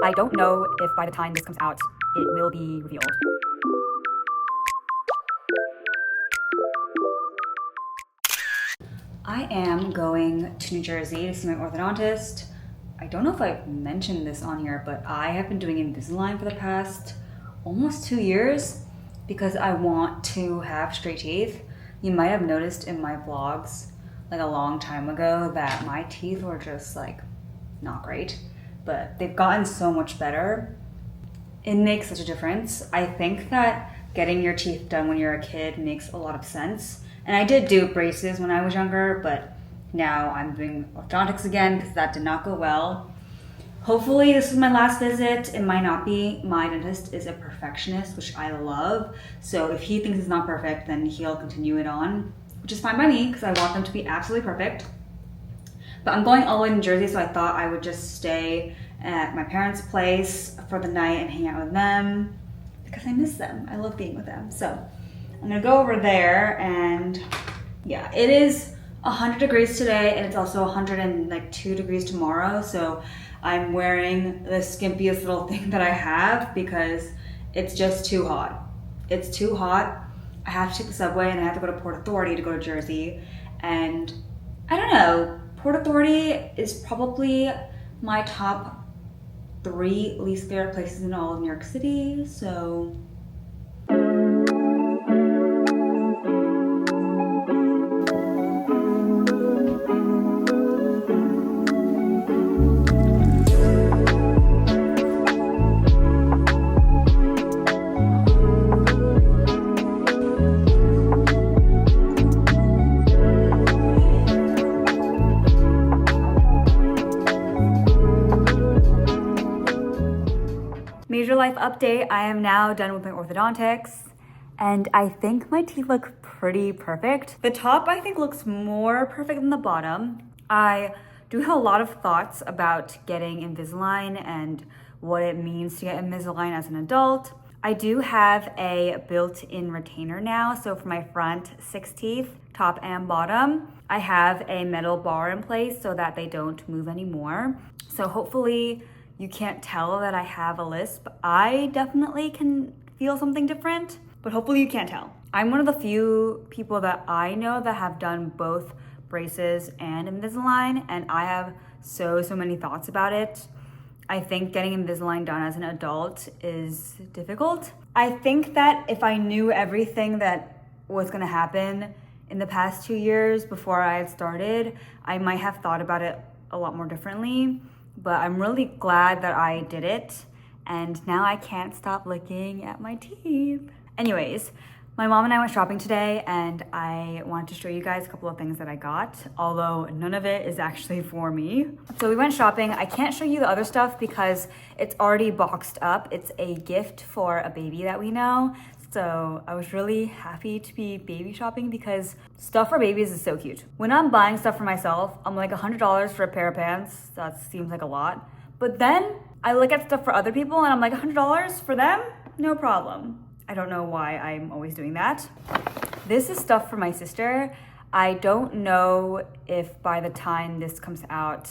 I don't know if by the time this comes out, it will be revealed. I am going to New Jersey to see my orthodontist. I don't know if I've mentioned this on here, but I have been doing Invisalign for the past almost 2 years because I want to have straight teeth. You might have noticed in my vlogs like a long time ago that my teeth were just like not great, but they've gotten so much better. It makes such a difference. I think that getting your teeth done when you're a kid makes a lot of sense. And I did do braces when I was younger, but now I'm doing orthodontics again because that did not go well. Hopefully this is my last visit. It might not be. My dentist is a perfectionist, which I love. So if he thinks it's not perfect, then he'll continue it on, which is fine by me because I want them to be absolutely perfect. But I'm going all the way to New Jersey, so I thought I would just stay at my parents' place for the night and hang out with them because I miss them. I love being with them. So I'm gonna go over there, and yeah, it is 100 degrees today, and it's also 102 degrees tomorrow. So I'm wearing the skimpiest little thing that I have because it's just too hot. It's too hot. I have to take the subway and I have to go to Port Authority to go to Jersey. And I don't know, Port Authority is probably my top 3 least favorite places in all of New York City. So major life update, I am now done with my orthodontics and I think my teeth look pretty perfect. The top I think looks more perfect than the bottom. I do have a lot of thoughts about getting Invisalign and what it means to get Invisalign as an adult. I do have a built-in retainer now, so for my front 6 teeth, top and bottom, I have a metal bar in place so that they don't move anymore. So hopefully you can't tell that I have a lisp. I definitely can feel something different, but hopefully you can't tell. I'm one of the few people that I know that have done both braces and Invisalign, and I have so many thoughts about it. I think getting Invisalign done as an adult is difficult. I think that if I knew everything that was gonna happen in the past 2 years before I had started, I might have thought about it a lot more differently. But I'm really glad that I did it, and now I can't stop looking at my teeth. Anyways, my mom and I went shopping today, and I wanted to show you guys a couple of things that I got, although none of it is actually for me. So we went shopping. I can't show you the other stuff because it's already boxed up. It's a gift for a baby that we know. So I was really happy to be baby shopping because stuff for babies is so cute. When I'm buying stuff for myself, I'm like $100 for a pair of pants. That seems like a lot. But then I look at stuff for other people and I'm like $100 for them? No problem. I don't know why I'm always doing that. This is stuff for my sister. I don't know if by the time this comes out,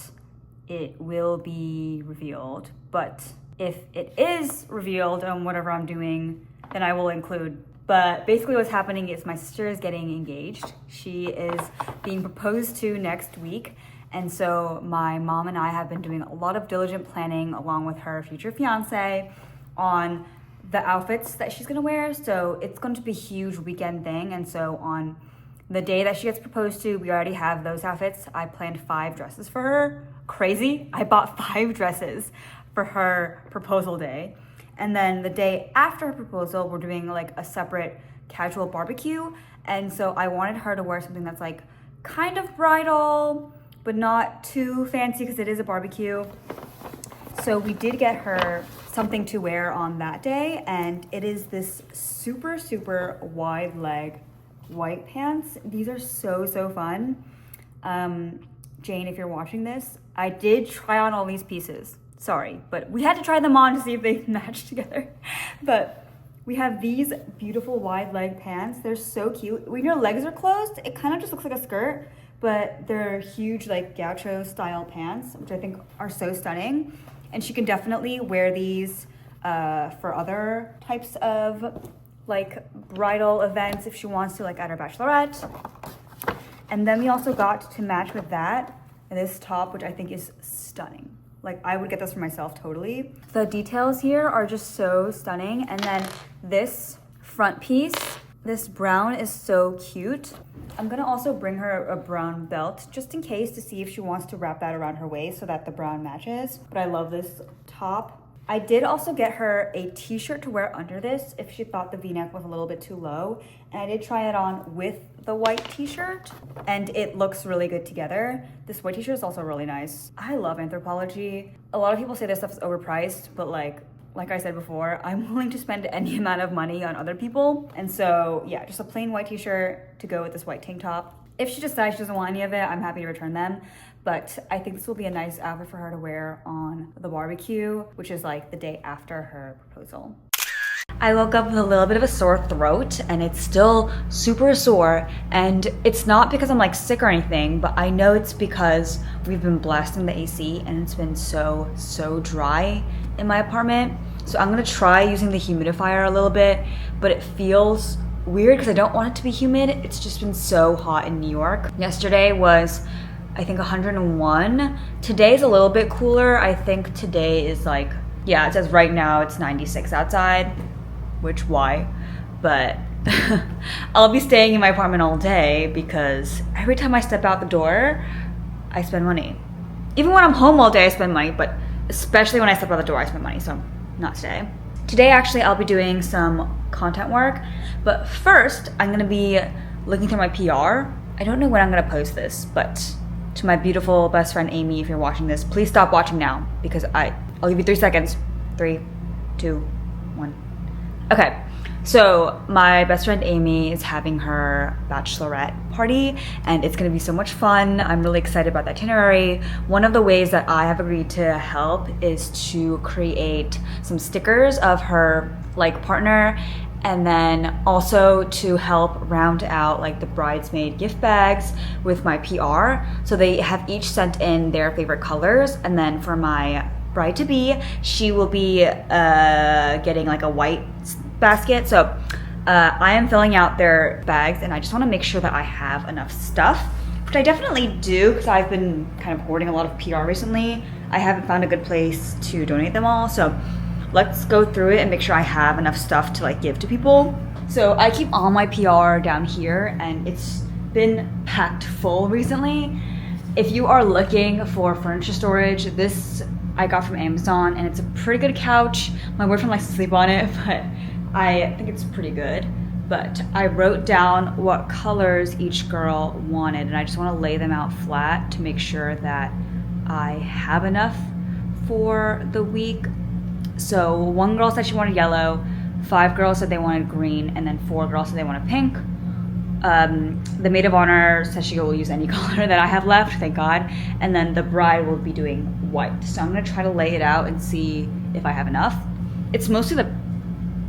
it will be revealed, but if it is revealed on whatever I'm doing, then I will include. But basically what's happening is my sister is getting engaged. She is being proposed to next week. And so my mom and I have been doing a lot of diligent planning along with her future fiance on the outfits that she's gonna wear. So it's going to be a huge weekend thing. And so on the day that she gets proposed to, we already have those outfits. I planned 5 dresses for her. Crazy. I bought 5 dresses for her proposal day. And then the day after her proposal, we're doing like a separate casual barbecue. And so I wanted her to wear something that's like kind of bridal, but not too fancy because it is a barbecue. So we did get her something to wear on that day. And it is this super wide leg white pants. These are so fun. Jane, if you're watching this, I did try on all these pieces. Sorry, but we had to try them on to see if they match together. But we have these beautiful wide leg pants. They're so cute. When your legs are closed, it kind of just looks like a skirt, but they're huge like gaucho style pants, which I think are so stunning. And she can definitely wear these for other types of like bridal events if she wants to, like at her bachelorette. And then we also got to match with that this top, which I think is stunning. Like I would get this for myself totally. The details here are just so stunning. And then this front piece, this brown is so cute. I'm gonna also bring her a brown belt just in case to see if she wants to wrap that around her waist so that the brown matches. But I love this top. I did also get her a t-shirt to wear under this if she thought the v-neck was a little bit too low. And I did try it on with the white t-shirt and it looks really good together. This white t-shirt is also really nice. I love Anthropologie. A lot of people say this stuff is overpriced, but like I said before, I'm willing to spend any amount of money on other people. And so yeah, just a plain white t-shirt to go with this white tank top. If she decides she doesn't want any of it, I'm happy to return them. But I think this will be a nice outfit for her to wear on the barbecue, which is like the day after her proposal. I woke up with a little bit of a sore throat and it's still super sore, and it's not because I'm like sick or anything, but I know it's because we've been blasting the AC and it's been so dry in my apartment. So I'm gonna try using the humidifier a little bit, but it feels weird because I don't want it to be humid. It's just been so hot in New York. Yesterday was, I think, 101. Today's a little bit cooler. I think today is like, yeah, it says right now it's 96 outside, which why? But I'll be staying in my apartment all day because every time I step out the door, I spend money. Even when I'm home all day, I spend money, but especially when I step out the door, I spend money, so not today. Today, actually, I'll be doing some content work, but first, I'm gonna be looking through my PR. I don't know when I'm gonna post this, but to my beautiful best friend Amy, if you're watching this, please stop watching now because I'll give you 3 seconds. 3, 2, 1. Okay, so my best friend Amy is having her bachelorette party and it's gonna be so much fun. I'm really excited about the itinerary. One of the ways that I have agreed to help is to create some stickers of her like partner, and then also to help round out like the bridesmaid gift bags with my PR. So they have each sent in their favorite colors, and then for my bride-to-be, she will be getting like a white basket. So I am filling out their bags and I just want to make sure that I have enough stuff, which I definitely do because I've been kind of hoarding a lot of PR recently. I haven't found a good place to donate them all, so let's go through it and make sure I have enough stuff to like give to people. So I keep all my PR down here and it's been packed full recently. If you are looking for furniture storage, this I got from Amazon and it's a pretty good couch. My boyfriend likes to sleep on it, but I think it's pretty good. But I wrote down what colors each girl wanted and I just want to lay them out flat to make sure that I have enough for the week. So 1 girl said she wanted yellow, 5 girls said they wanted green, and then 4 girls said they wanted pink. The maid of honor says she will use any color that I have left, thank God. And then the bride will be doing white. So I'm gonna try to lay it out and see if I have enough. It's mostly the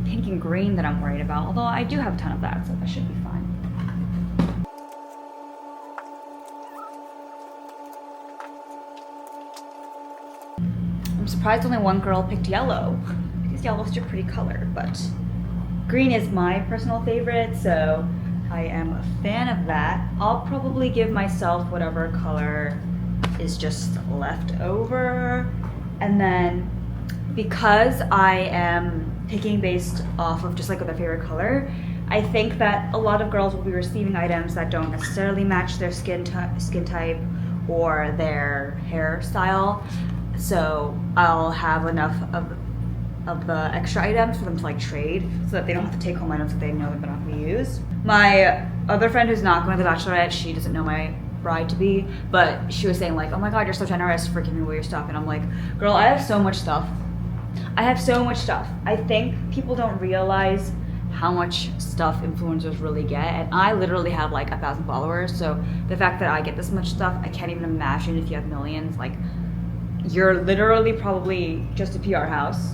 pink and green that I'm worried about, although I do have a ton of that, so that should be fine. I'm surprised only 1 girl picked yellow because yellow is such a pretty color, but green is my personal favorite, so I am a fan of that. I'll probably give myself whatever color is just left over. And then because I am picking based off of just like their favorite color, I think that a lot of girls will be receiving items that don't necessarily match their skin type or their hairstyle. So I'll have enough of the extra items for them to like trade so that they don't have to take home items that they know that they're not going to use. My other friend who's not going to the bachelorette, she doesn't know my bride-to-be, but she was saying like, oh my God, you're so generous for giving away your stuff. And I'm like, girl, I have so much stuff. I have so much stuff. I think people don't realize how much stuff influencers really get, and I literally have like 1,000 followers, so the fact that I get this much stuff, I can't even imagine if you have millions. Like, you're literally probably just a PR house.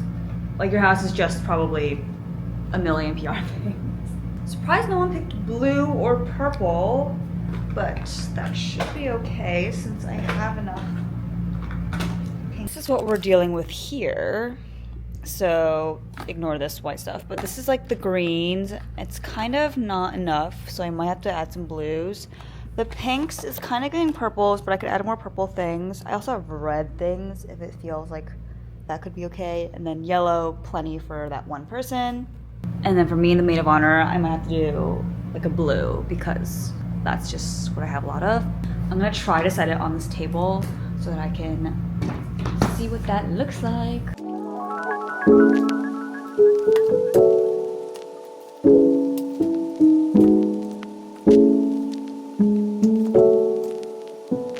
Like, your house is just probably a million PR things. Surprised no one picked blue or purple, but that should be okay since I have enough. Okay, this is is what we're dealing with here. So ignore this white stuff, but this is like the greens. It's kind of not enough, so I might have to add some blues. The pinks is kind of getting purples, but I could add more purple things. I also have red things if it feels like that could be okay. And then yellow, plenty for that one person. And then for me and the maid of honor, I might have to do like a blue because that's just what I have a lot of. I'm gonna try to set it on this table so that I can see what that looks like.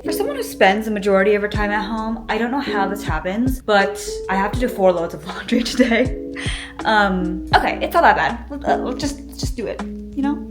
For someone who spends the majority of her time at home, I don't know how this happens, but I have to do 4 loads of laundry today. Okay, it's not that bad. Let's just do it, you know?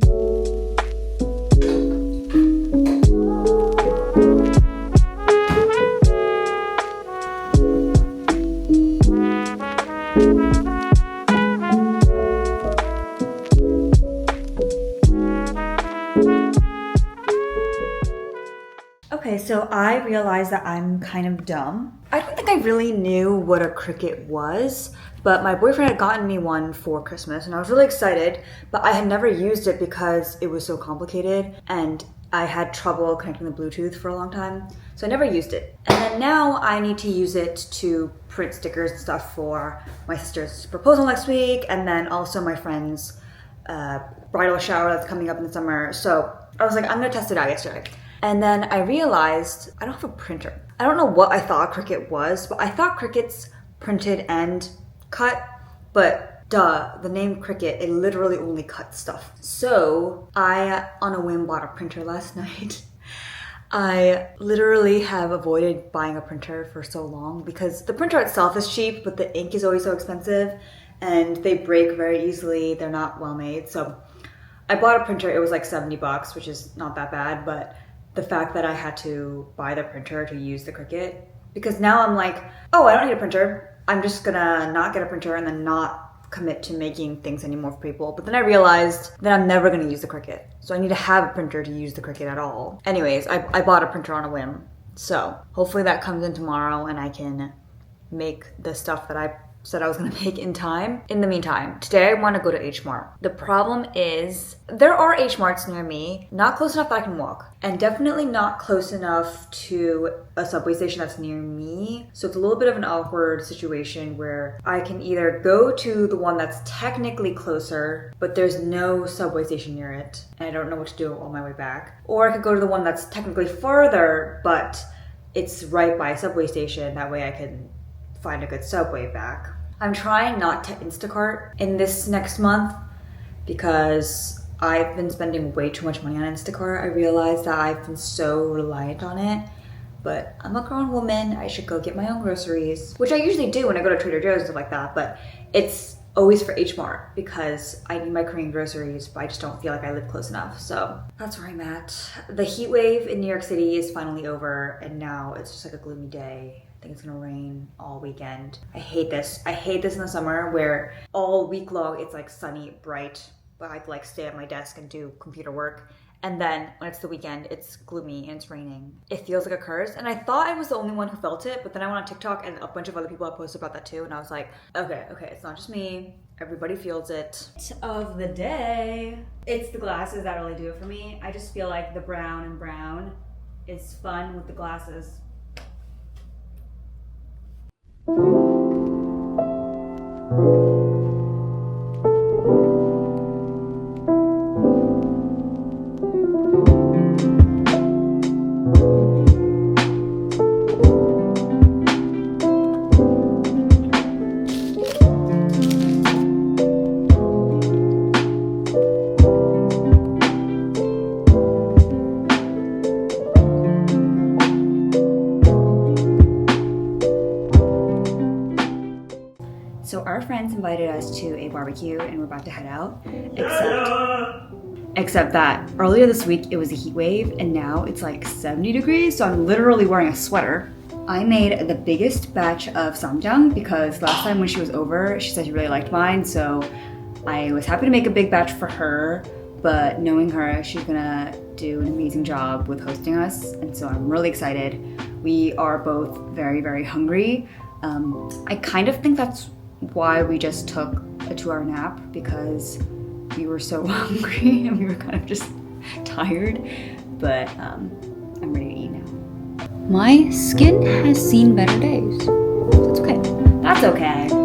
Okay, so I realized that I'm kind of dumb. I don't think I really knew what a Cricut was, but my boyfriend had gotten me one for Christmas and I was really excited, but I had never used it because it was so complicated and I had trouble connecting the Bluetooth for a long time, so I never used it. And then now I need to use it to print stickers and stuff for my sister's proposal next week, and then also my friend's bridal shower that's coming up in the summer. So I was like, I'm gonna test it out yesterday. And then I realized I don't have a printer. I don't know what I thought Cricut was, but I thought Cricuts printed and cut, but duh, the name Cricut, it literally only cuts stuff. So I, on a whim, bought a printer last night. I literally have avoided buying a printer for so long because the printer itself is cheap, but the ink is always so expensive and they break very easily. They're not well made. So I bought a printer, it was like $70, which is not that bad, but the fact that I had to buy the printer to use the Cricut, because now I'm like, oh, I don't need a printer. I'm just gonna not get a printer and then not commit to making things anymore for people. But then I realized that I'm never gonna use the Cricut. So I need to have a printer to use the Cricut at all. Anyways, I bought a printer on a whim. So hopefully that comes in tomorrow and I can make the stuff that I said I was gonna make in time. In the meantime, today I wanna go to H Mart. The problem is, there are H Marts near me, not close enough that I can walk, and definitely not close enough to a subway station that's near me. So it's a little bit of an awkward situation where I can either go to the one that's technically closer, but there's no subway station near it, and I don't know what to do on my way back. Or I could go to the one that's technically farther, but it's right by a subway station. That way I can find a good subway back. I'm trying not to Instacart in this next month because I've been spending way too much money on Instacart. I realized that I've been so reliant on it, but I'm a grown woman. I should go get my own groceries, which I usually do when I go to Trader Joe's and stuff like that, but it's always for H Mart because I need my Korean groceries, but I just don't feel like I live close enough. So that's where I'm at. The heat wave in New York City is finally over and now it's just like a gloomy day. I think it's gonna rain all weekend. I hate this. I hate this in the summer where all week long it's like sunny, bright, but I like stay at my desk and do computer work. And then when it's the weekend, it's gloomy and it's raining. It feels like a curse. And I thought I was the only one who felt it, but then I went on TikTok and a bunch of other people have posted about that too. And I was like, okay, it's not just me. Everybody feels it. Of the day, it's the glasses that really do it for me. I just feel like the brown and brown is fun with the glasses. So our friends invited us to a barbecue and we're about to head out, except that earlier this week it was a heat wave and now it's like 70 degrees, so I'm literally wearing a sweater. I made the biggest batch of samjang because last time when she was over, she said she really liked mine, so I was happy to make a big batch for her, but knowing her, she's gonna do an amazing job with hosting us, and so I'm really excited. We are both very, very hungry. I kind of think that's why we just took a 2-hour nap, because we were so hungry and we were kind of just tired, but I'm ready to eat now. My skin has seen better days. That's okay. That's okay.